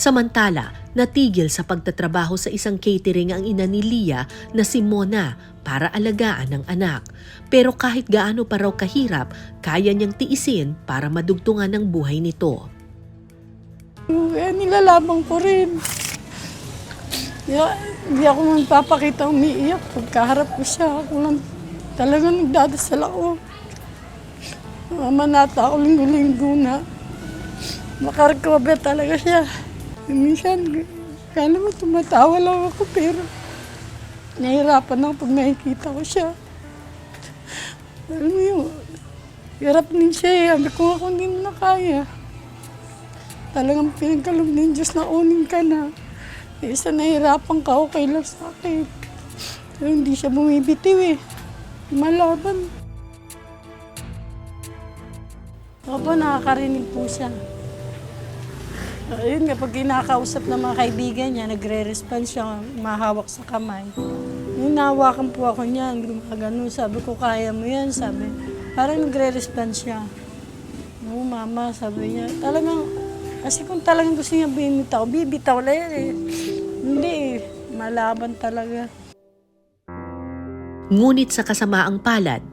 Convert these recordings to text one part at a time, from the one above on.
Samantala, natigil sa pagtatrabaho sa isang catering ang ina ni Lia na si Mona para alagaan ang anak. Pero kahit gaano pa raw kahirap, kaya niyang tiisin para madugtungan ang buhay nito. Nilalaban ko rin. Hindi ako magpapakita umiiyak. Pagkaharap ko siya, ako lang talagang nagdadasal ako. Manata ako linggo-linggo na makarecover talaga siya. Minsan, kala mo tumatawa lang ako pero nahihirapan ako pag nakikita ko siya. Alam mo yun, hirap din siya eh. Sabi ko ako hindi mo na kaya. Talagang pinagkalog ng Diyos na unin ka na. Isa nahihirapan ka, okay lang sa akin. Pero hindi siya bumibitiw eh. Malaban. Ako po, nakakarinig po siya. Ayun, kapag kinakausap ng mga kaibigan niya, nagre-respond siya, mahawak sa kamay. Yung nahawakan po ako niyan, gumagano, sabi ko, kaya mo yan, sabi. Parang nagre-respond siya. Oo, mama, sabi niya. Talagang, kasi kung talagang gusto niya bibitaw lang yan eh. Hindi eh, malaban talaga. Ngunit sa kasamaang palad,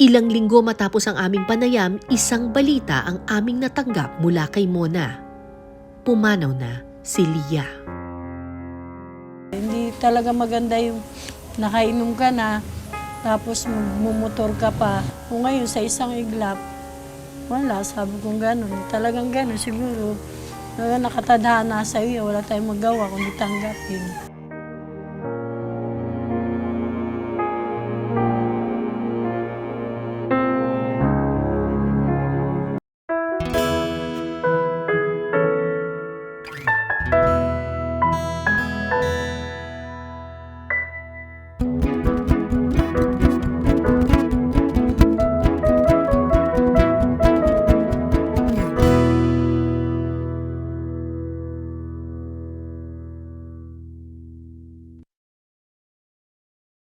ilang linggo matapos ang aming panayam, isang balita ang aming natanggap mula kay Mona. Pumanaw na si Lia. Hindi talaga maganda yung nakainom ka na, tapos magmumotor ka pa. Kung ngayon sa isang iglap, wala, sabi kong gano'n. Talagang gano'n siguro. Nakatadhana sa iyo, wala tayong magawa kundi tanggapin.